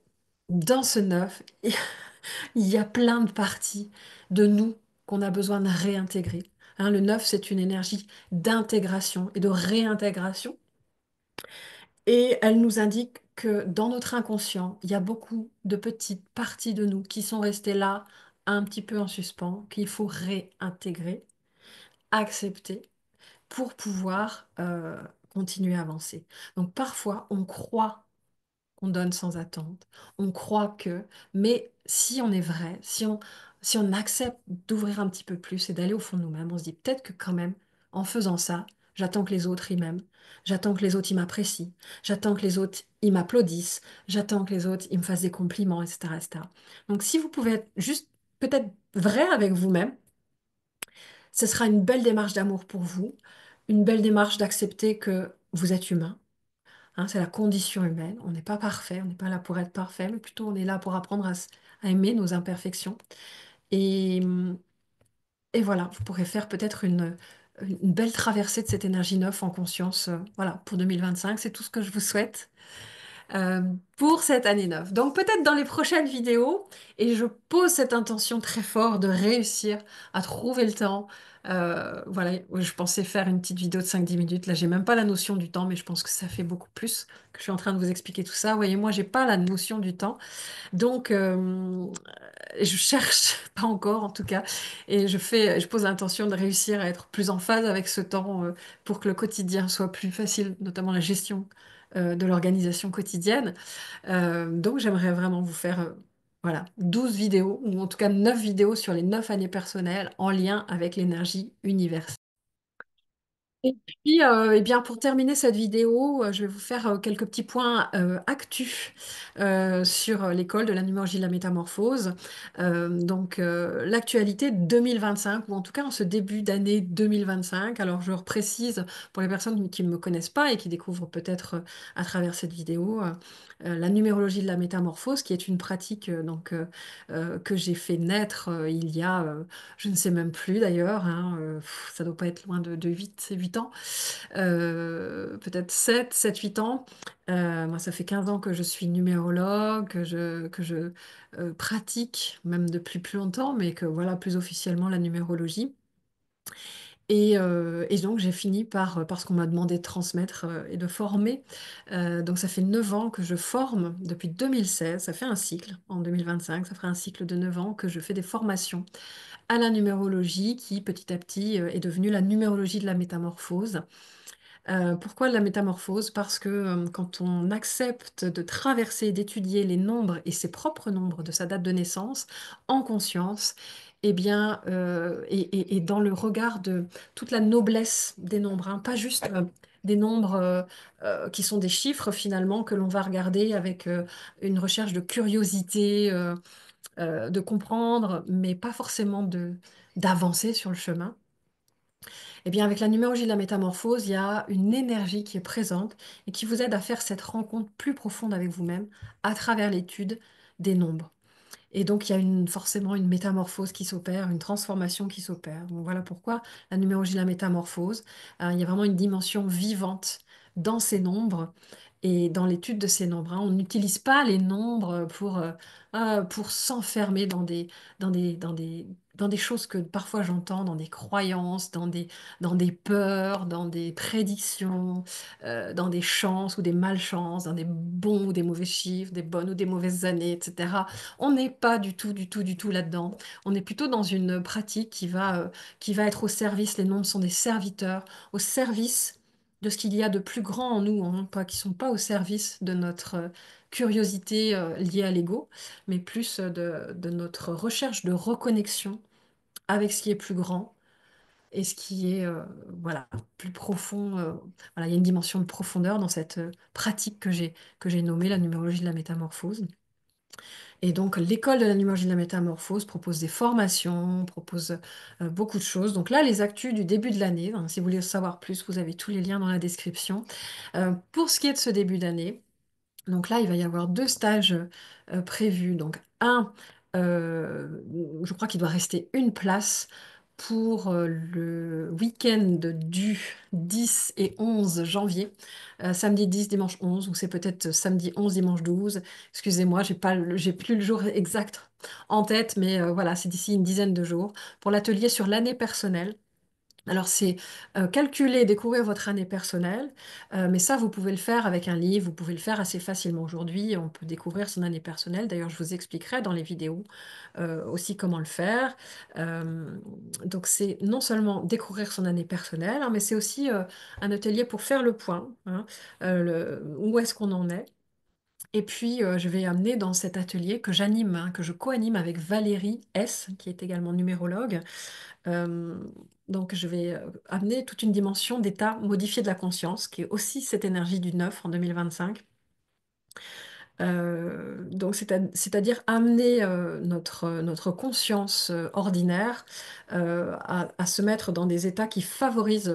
dans ce neuf, il y a plein de parties de nous qu'on a besoin de réintégrer. Hein, le neuf, c'est une énergie d'intégration et de réintégration. Et elle nous indique que dans notre inconscient, il y a beaucoup de petites parties de nous qui sont restées là, un petit peu en suspens, qu'il faut réintégrer, accepter pour pouvoir continuer à avancer. Donc parfois, on croit qu'on donne sans attente, on croit que, mais si on est vrai, si on accepte d'ouvrir un petit peu plus et d'aller au fond de nous-mêmes, on se dit peut-être que quand même, en faisant ça, j'attends que les autres ils m'aiment, j'attends que les autres ils m'apprécient, j'attends que les autres ils m'applaudissent, j'attends que les autres ils me fassent des compliments, etc., etc. Donc si vous pouvez être juste peut-être vrai avec vous-même, ce sera une belle démarche d'amour pour vous, une belle démarche d'accepter que vous êtes humain. Hein, c'est la condition humaine. On n'est pas parfait, on n'est pas là pour être parfait, mais plutôt on est là pour apprendre à aimer nos imperfections. Et, et voilà, vous pourrez faire peut-être une belle traversée de cette énergie neuve en conscience. Voilà, pour 2025, c'est tout ce que je vous souhaite euh, pour cette année neuve. Donc peut-être dans les prochaines vidéos, et je pose cette intention très forte de réussir à trouver le temps. Voilà, je pensais faire une petite vidéo de 5-10 minutes. Là, j'ai même pas la notion du temps, mais je pense que ça fait beaucoup plus que je suis en train de vous expliquer tout ça. Voyez, moi, j'ai pas la notion du temps. Donc, je cherche, pas encore en tout cas, et je pose l'intention de réussir à être plus en phase avec ce temps pour que le quotidien soit plus facile, notamment la gestion de l'organisation quotidienne. Donc, j'aimerais vraiment vous faire voilà, 12 vidéos, ou en tout cas 9 vidéos sur les 9 années personnelles en lien avec l'énergie universelle. Et puis, eh bien, pour terminer cette vidéo, je vais vous faire quelques petits points actus sur l'école de la numérologie de la métamorphose. L'actualité 2025, ou en tout cas en ce début d'année 2025. Alors, je reprécise pour les personnes qui ne me connaissent pas et qui découvrent peut-être à travers cette vidéo, la numérologie de la métamorphose, qui est une pratique que j'ai fait naître il y a, je ne sais même plus d'ailleurs, hein, ça doit pas être loin de 8 ans, peut-être 7 8 ans. Moi, ça fait 15 ans que je suis numérologue, que je pratique, même depuis plus longtemps, mais que voilà, plus officiellement la numérologie. Et donc, j'ai fini parce qu'on m'a demandé de transmettre et de former. Donc, ça fait 9 ans que je forme depuis 2016. Ça fait un cycle en 2025. Ça fera un cycle de 9 ans que je fais des formations à la numérologie qui, petit à petit, est devenue la numérologie de la métamorphose. Pourquoi la métamorphose? Parce que quand on accepte de traverser, d'étudier les nombres et ses propres nombres de sa date de naissance en conscience, eh bien, et dans le regard de toute la noblesse des nombres, hein, pas juste des nombres qui sont des chiffres finalement que l'on va regarder avec une recherche de curiosité, de comprendre, mais pas forcément d'avancer sur le chemin. Eh bien, avec la numérologie de la métamorphose, il y a une énergie qui est présente et qui vous aide à faire cette rencontre plus profonde avec vous-même à travers l'étude des nombres. Et donc, il y a forcément une métamorphose qui s'opère, une transformation qui s'opère. Donc, voilà pourquoi la numérologie de la métamorphose, il y a vraiment une dimension vivante dans ces nombres et dans l'étude de ces nombres, hein. On n'utilise pas les nombres pour s'enfermer dans des choses que parfois j'entends, dans des croyances, dans des peurs, dans des prédictions, dans des chances ou des malchances, dans des bons ou des mauvais chiffres, des bonnes ou des mauvaises années, etc. On n'est pas du tout, du tout, du tout là-dedans. On est plutôt dans une pratique qui va être au service, les nombres sont des serviteurs, au service de ce qu'il y a de plus grand en nous, hein, pas, qui ne sont pas au service de notre curiosité liée à l'ego, mais plus de notre recherche de reconnexion avec ce qui est plus grand et ce qui est voilà, plus profond. Voilà, il y a une dimension de profondeur dans cette pratique que j'ai nommée la numérologie de la métamorphose. Et donc, l'école de la numérologie de la métamorphose propose des formations, propose beaucoup de choses. Donc là, les actus du début de l'année, hein, si vous voulez en savoir plus, vous avez tous les liens dans la description. Pour ce qui est de ce début d'année, donc là, il va y avoir 2 stages prévus. Donc un, euh, je crois qu'il doit rester une place pour le week-end du 10 et 11 janvier. Samedi 10, dimanche 11, ou c'est peut-être samedi 11, dimanche 12. Excusez-moi, j'ai plus le jour exact en tête, mais voilà, c'est d'ici une dizaine de jours pour l'atelier sur l'année personnelle. Alors, c'est calculer, découvrir votre année personnelle, mais ça, vous pouvez le faire avec un livre, vous pouvez le faire assez facilement aujourd'hui. On peut découvrir son année personnelle. D'ailleurs, je vous expliquerai dans les vidéos aussi comment le faire. Euh, donc, c'est non seulement découvrir son année personnelle, hein, mais c'est aussi un atelier pour faire le point, hein, où est-ce qu'on en est. Et puis, je vais amener dans cet atelier que j'anime, hein, que je co-anime avec Valérie S., qui est également numérologue. euh, donc, je vais amener toute une dimension d'état modifié de la conscience, qui est aussi cette énergie du 9 en 2025. Donc, c'est-à-dire amener notre conscience ordinaire à se mettre dans des états qui favorisent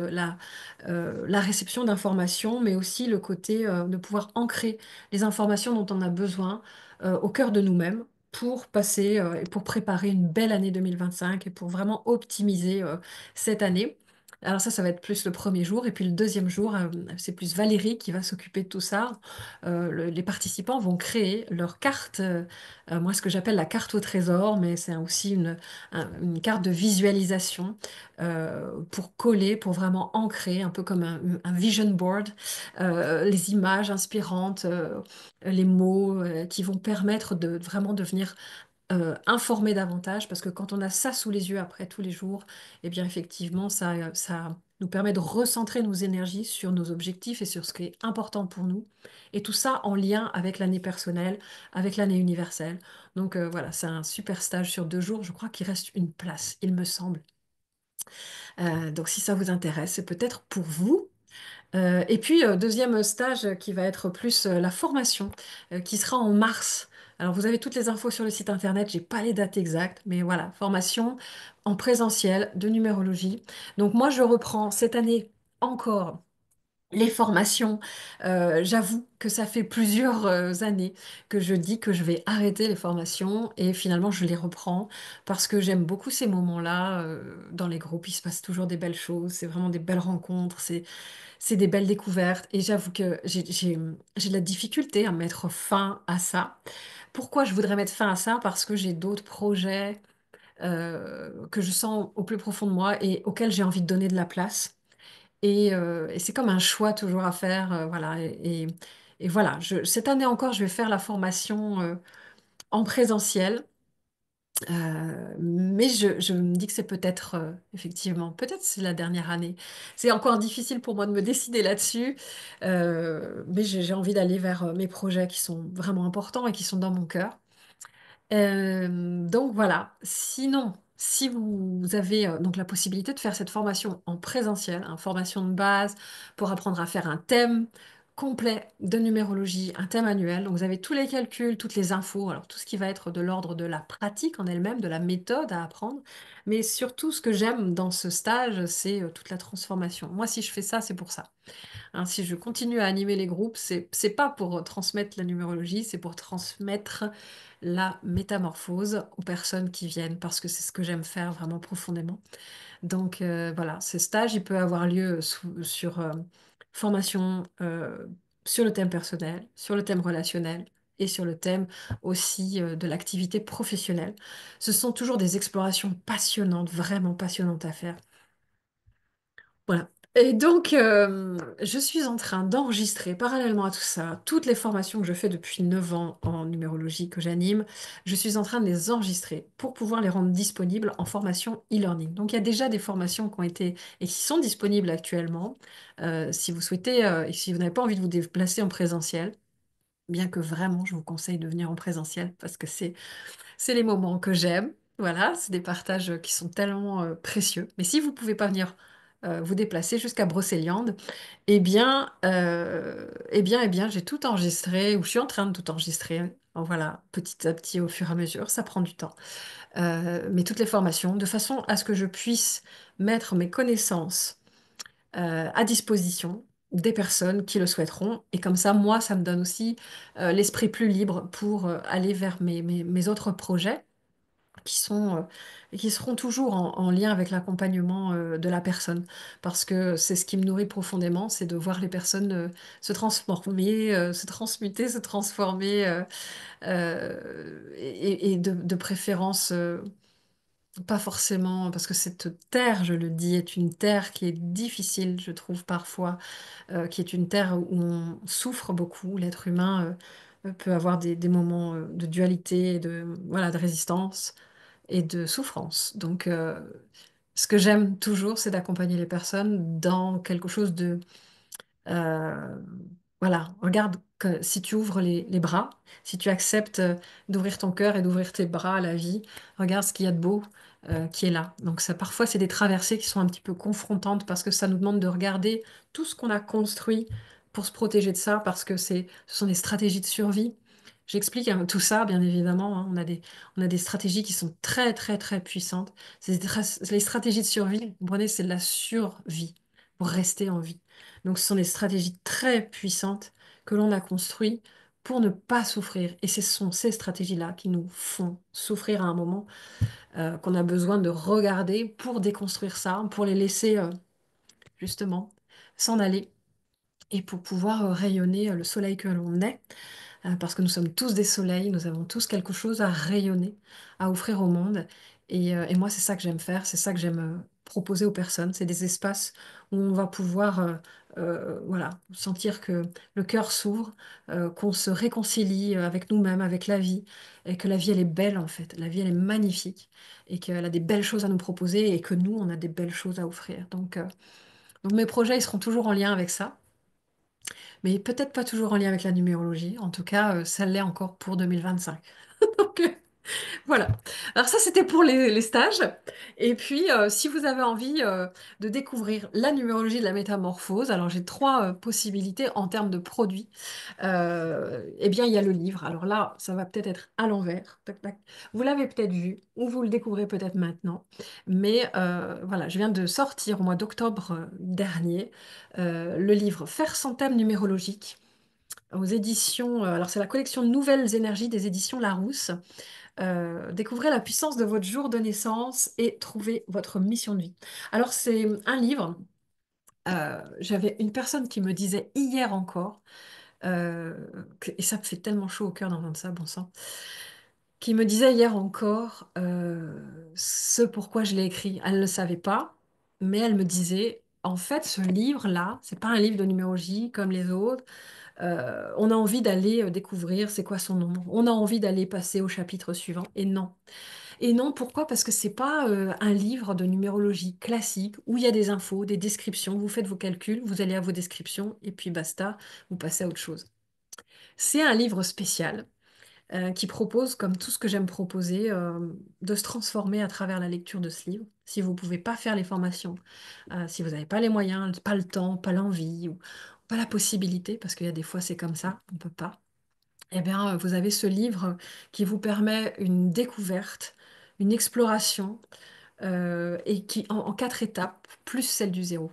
la réception d'informations, mais aussi le côté de pouvoir ancrer les informations dont on a besoin au cœur de nous-mêmes pour passer et pour préparer une belle année 2025 et pour vraiment optimiser cette année. Alors ça va être plus le premier jour. Et puis le deuxième jour, c'est plus Valérie qui va s'occuper de tout ça. Les participants vont créer leur carte, moi ce que j'appelle la carte au trésor, mais c'est aussi une carte de visualisation pour coller, pour vraiment ancrer, un peu comme un vision board, les images inspirantes, les mots qui vont permettre de vraiment devenir informer davantage, parce que quand on a ça sous les yeux après tous les jours, eh bien effectivement, ça nous permet de recentrer nos énergies sur nos objectifs et sur ce qui est important pour nous. Et tout ça en lien avec l'année personnelle, avec l'année universelle. Donc voilà, c'est un super stage sur 2 jours. Je crois qu'il reste une place, il me semble. Donc si ça vous intéresse, c'est peut-être pour vous. Et puis, deuxième stage qui va être plus la formation, qui sera en mars. Alors, vous avez toutes les infos sur le site internet, j'ai pas les dates exactes, mais voilà, formation en présentiel de numérologie. Donc, moi, je reprends cette année encore les formations. J'avoue que ça fait plusieurs années que je dis que je vais arrêter les formations et finalement, je les reprends parce que j'aime beaucoup ces moments-là. Dans les groupes, il se passe toujours des belles choses, c'est vraiment des belles rencontres, c'est des belles découvertes et j'avoue que j'ai de la difficulté à mettre fin à ça. Pourquoi je voudrais mettre fin à ça? Parce que j'ai d'autres projets que je sens au plus profond de moi et auxquels j'ai envie de donner de la place. Et c'est comme un choix toujours à faire. Voilà. Et voilà, cette année encore, je vais faire la formation en présentiel. Mais je me dis que c'est peut-être, effectivement, peut-être c'est la dernière année. C'est encore difficile pour moi de me décider là-dessus, mais j'ai envie d'aller vers mes projets qui sont vraiment importants et qui sont dans mon cœur. Donc voilà. Sinon, si vous avez donc la possibilité de faire cette formation en présentiel, une formation de base pour apprendre à faire un thème complet de numérologie, un thème annuel. Donc vous avez tous les calculs, toutes les infos, alors tout ce qui va être de l'ordre de la pratique en elle-même, de la méthode à apprendre. Mais surtout, ce que j'aime dans ce stage, c'est toute la transformation. Moi, si je fais ça, c'est pour ça. Hein, si je continue à animer les groupes, c'est pas pour transmettre la numérologie, c'est pour transmettre la métamorphose aux personnes qui viennent, parce que c'est ce que j'aime faire vraiment profondément. Donc voilà, ce stage, il peut avoir lieu sur formation sur le thème personnel, sur le thème relationnel et sur le thème aussi de l'activité professionnelle. Ce sont toujours des explorations passionnantes, vraiment passionnantes à faire. Voilà. Et donc, je suis en train d'enregistrer parallèlement à tout ça, toutes les formations que je fais depuis 9 ans en numérologie que j'anime, je suis en train de les enregistrer pour pouvoir les rendre disponibles en formation e-learning. Donc, il y a déjà des formations qui ont été et qui sont disponibles actuellement. Si vous souhaitez et si vous n'avez pas envie de vous déplacer en présentiel, bien que vraiment, je vous conseille de venir en présentiel parce que c'est les moments que j'aime. Voilà, c'est des partages qui sont tellement précieux. Mais si vous ne pouvez pas venir vous déplacer jusqu'à Brocéliande, eh bien, j'ai tout enregistré, ou je suis en train de tout enregistrer. Voilà, petit à petit, au fur et à mesure, ça prend du temps. Mais toutes les formations, de façon à ce que je puisse mettre mes connaissances à disposition des personnes qui le souhaiteront. Et comme ça, moi, ça me donne aussi l'esprit plus libre pour aller vers mes autres projets qui seront toujours en lien avec l'accompagnement de la personne. Parce que c'est ce qui me nourrit profondément, c'est de voir les personnes se transformer, se transmuter, se transformer, et de préférence, pas forcément, parce que cette terre, je le dis, est une terre qui est difficile, je trouve parfois, qui est une terre où on souffre beaucoup. L'être humain peut avoir des moments de dualité, voilà, de résistance et de souffrance. Donc, ce que j'aime toujours, c'est d'accompagner les personnes dans quelque chose de... euh, voilà, regarde que si tu ouvres les bras, si tu acceptes d'ouvrir ton cœur et d'ouvrir tes bras à la vie, regarde ce qu'il y a de beau qui est là. Donc ça, parfois, c'est des traversées qui sont un petit peu confrontantes parce que ça nous demande de regarder tout ce qu'on a construit pour se protéger de ça, parce que ce sont des stratégies de survie. J'explique tout ça, bien évidemment. Hein. On a des stratégies qui sont très, très, très puissantes. Les stratégies de survie, vous comprenez, c'est de la survie pour rester en vie. Donc, ce sont des stratégies très puissantes que l'on a construites pour ne pas souffrir. Et ce sont ces stratégies-là qui nous font souffrir à un moment qu'on a besoin de regarder pour déconstruire ça, pour les laisser justement s'en aller et pour pouvoir rayonner le soleil que l'on est parce que nous sommes tous des soleils, nous avons tous quelque chose à rayonner, à offrir au monde. Et moi, c'est ça que j'aime faire, c'est ça que j'aime proposer aux personnes. C'est des espaces où on va pouvoir voilà, sentir que le cœur s'ouvre, qu'on se réconcilie avec nous-mêmes, avec la vie, et que la vie, elle est belle en fait. La vie, elle est magnifique, et qu'elle a des belles choses à nous proposer, et que nous, on a des belles choses à offrir. Donc mes projets, ils seront toujours en lien avec ça. Mais peut-être pas toujours en lien avec la numérologie. En tout cas, ça l'est encore pour 2025. Donc, Voilà. Alors ça, c'était pour les stages. Et puis, si vous avez envie de découvrir la numérologie de la métamorphose, alors j'ai trois possibilités en termes de produits. Eh bien, il y a le livre. Alors là, ça va peut-être être à l'envers. Tac, tac. Vous l'avez peut-être vu ou vous le découvrez peut-être maintenant. Mais voilà, je viens de sortir au mois d'octobre dernier le livre Faire son thème numérologique aux éditions. Alors, c'est la collection Nouvelles Énergies des éditions Larousse. Découvrez la puissance de votre jour de naissance et trouvez votre mission de vie. Alors, c'est un livre. J'avais une personne qui me disait hier encore, et ça me fait tellement chaud au cœur d'entendre ça, bon sang, qui me disait hier encore ce pourquoi je l'ai écrit. Elle ne le savait pas, mais elle me disait, en fait, ce livre-là, c'est pas un livre de numérologie comme les autres. On a envie d'aller découvrir c'est quoi son nom. On a envie d'aller passer au chapitre suivant. Et non. Et non, pourquoi? Parce que c'est pas un livre de numérologie classique où il y a des infos, des descriptions, vous faites vos calculs, vous allez à vos descriptions et puis basta, vous passez à autre chose. C'est un livre spécial qui propose, comme tout ce que j'aime proposer, de se transformer à travers la lecture de ce livre. Si vous ne pouvez pas faire les formations, si vous n'avez pas les moyens, pas le temps, pas l'envie, ou pas la possibilité, parce qu'il y a des fois c'est comme ça, on ne peut pas, eh bien, vous avez ce livre qui vous permet une découverte, une exploration, et qui en quatre étapes, plus celle du zéro.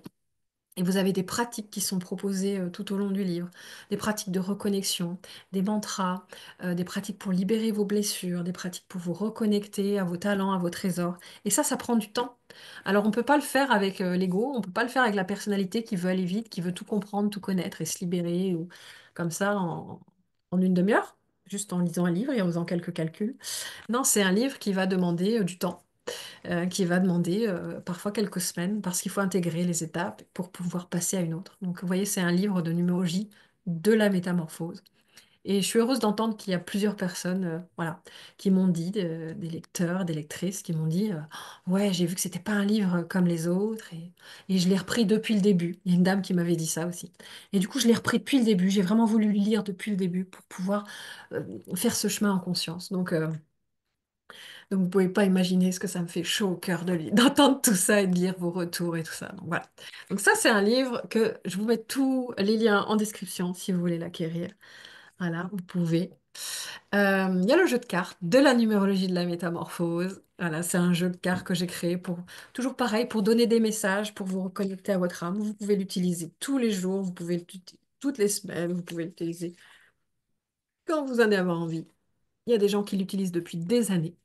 Et vous avez des pratiques qui sont proposées tout au long du livre, des pratiques de reconnexion, des mantras, des pratiques pour libérer vos blessures, des pratiques pour vous reconnecter à vos talents, à vos trésors. Et ça prend du temps. Alors on ne peut pas le faire avec l'ego, on ne peut pas le faire avec la personnalité qui veut aller vite, qui veut tout comprendre, tout connaître et se libérer, ou comme ça en une demi-heure, juste en lisant un livre et en faisant quelques calculs. Non, c'est un livre qui va demander du temps, qui va demander parfois quelques semaines parce qu'il faut intégrer les étapes pour pouvoir passer à une autre. Donc, vous voyez, c'est un livre de numérologie de la métamorphose. Et je suis heureuse d'entendre qu'il y a plusieurs personnes, voilà, qui m'ont dit, des lecteurs, des lectrices, qui m'ont dit, ouais, j'ai vu que c'était pas un livre comme les autres, et je l'ai repris depuis le début. Il y a une dame qui m'avait dit ça aussi. Et du coup, je l'ai repris depuis le début. J'ai vraiment voulu le lire depuis le début pour pouvoir faire ce chemin en conscience. Donc, vous pouvez pas imaginer ce que ça me fait chaud au cœur d'entendre tout ça et de lire vos retours et tout ça. Donc, voilà. Donc, ça, c'est un livre que je vous mets tous les liens en description si vous voulez l'acquérir. Voilà, vous pouvez. Il y a le jeu de cartes de la numérologie de la métamorphose. Voilà, c'est un jeu de cartes que j'ai créé pour, toujours pareil, pour donner des messages, pour vous reconnecter à votre âme. Vous pouvez l'utiliser tous les jours, vous pouvez l'utiliser toutes les semaines, vous pouvez l'utiliser quand vous en avez envie. Il y a des gens qui l'utilisent depuis des années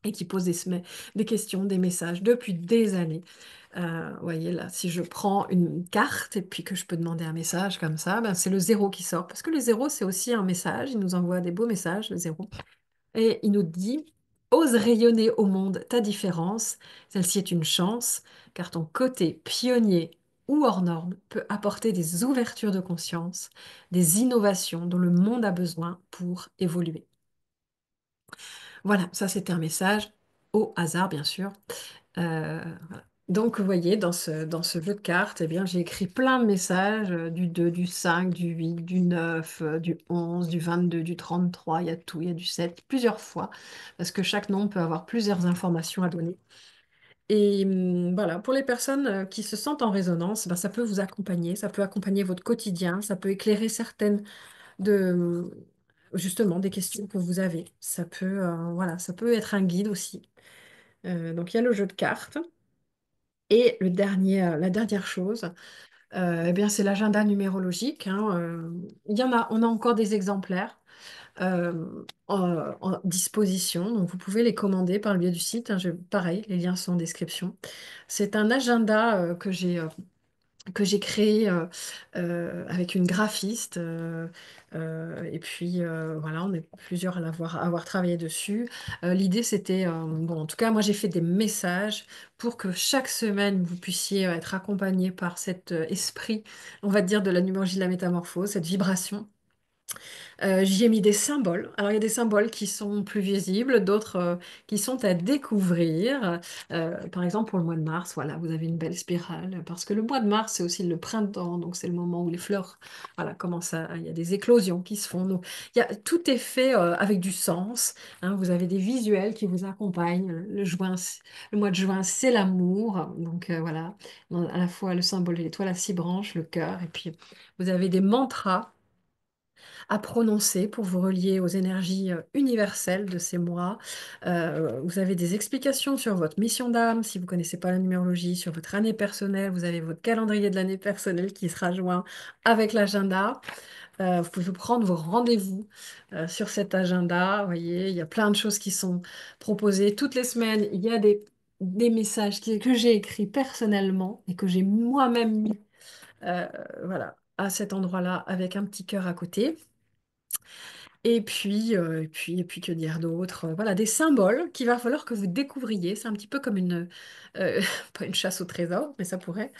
et qui posent des questions, des messages depuis des années. Vous voyez là, si je prends une carte et puis que je peux demander un message comme ça, ben, c'est le zéro qui sort. Parce que le zéro, c'est aussi un message. Il nous envoie des beaux messages, le zéro. Et il nous dit, ose rayonner au monde ta différence. Celle-ci est une chance, car ton côté pionnier ou hors norme peut apporter des ouvertures de conscience, des innovations dont le monde a besoin pour évoluer. Voilà, ça c'était un message au hasard, bien sûr. Voilà. Donc, vous voyez, dans ce jeu de cartes, eh bien, j'ai écrit plein de messages du 2, du 5, du 8, du 9, du 11, du 22, du 33. Il y a tout, il y a du 7, plusieurs fois, parce que chaque nom peut avoir plusieurs informations à donner. Et voilà, pour les personnes qui se sentent en résonance, ben, ça peut vous accompagner, ça peut accompagner votre quotidien, ça peut éclairer certaines de, justement, des questions que vous avez. Voilà, ça peut être un guide aussi. Donc, il y a le jeu de cartes. Et la dernière chose, eh bien, c'est l'agenda numérologique, hein. On a encore des exemplaires en disposition, donc vous pouvez les commander par le biais du site, hein. Pareil, les liens sont en description. C'est un agenda que j'ai créé avec une graphiste. Et puis voilà, on est plusieurs à avoir travaillé dessus. L'idée, c'était, bon, en tout cas, moi, j'ai fait des messages pour que chaque semaine, vous puissiez être accompagné par cet esprit, on va dire, de la numérologie de la métamorphose, cette vibration. J'y ai mis des symboles. Alors, il y a des symboles qui sont plus visibles, d'autres qui sont à découvrir. Par exemple, pour le mois de mars, voilà, vous avez une belle spirale. Parce que le mois de mars, c'est aussi le printemps, donc c'est le moment où les fleurs, voilà, commencent à... Il y a des éclosions qui se font. Donc, tout est fait avec du sens, hein. Vous avez des visuels qui vous accompagnent. Le mois de juin, c'est l'amour. Donc, voilà, à la fois le symbole de l'étoile à six branches, le cœur, et puis vous avez des mantras à prononcer pour vous relier aux énergies universelles de ces mois. Vous avez des explications sur votre mission d'âme, si vous ne connaissez pas la numérologie, sur votre année personnelle. Vous avez votre calendrier de l'année personnelle qui sera joint avec l'agenda. Vous pouvez prendre vos rendez-vous sur cet agenda. Vous voyez, il y a plein de choses qui sont proposées. Toutes les semaines, il y a des messages que j'ai écrits personnellement et que j'ai moi-même mis euh, voilà, à cet endroit-là avec un petit cœur à côté. Et puis, que dire d'autre? Voilà, des symboles qu'il va falloir que vous découvriez. C'est un petit peu comme pas une chasse au trésor, mais ça pourrait,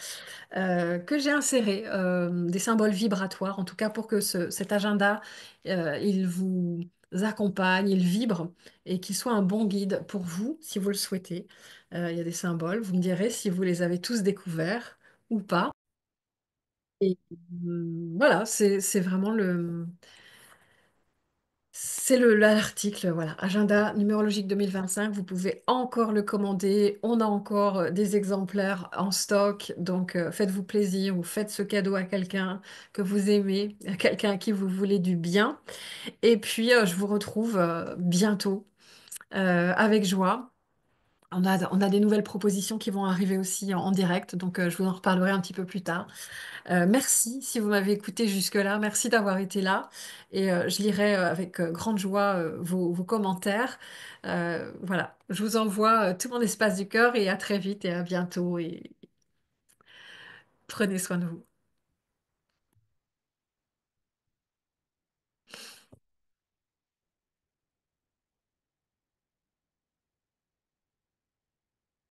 que j'ai inséré des symboles vibratoires, en tout cas pour que cet agenda, il vous accompagne, il vibre et qu'il soit un bon guide pour vous, si vous le souhaitez. Il y a des symboles, vous me direz si vous les avez tous découverts ou pas. Et voilà, c'est vraiment l'article, voilà, agenda numérologique 2025. Vous pouvez encore le commander. On a encore des exemplaires en stock. Donc, faites-vous plaisir ou faites ce cadeau à quelqu'un que vous aimez, à quelqu'un à qui vous voulez du bien. Et puis, je vous retrouve bientôt avec joie. On a des nouvelles propositions qui vont arriver aussi en direct. Donc, je vous en reparlerai un petit peu plus tard. Merci si vous m'avez écouté jusque-là. Merci d'avoir été là. Et je lirai avec grande joie vos commentaires. Voilà, je vous envoie tout mon espace du cœur et à très vite et à bientôt. Et prenez soin de vous.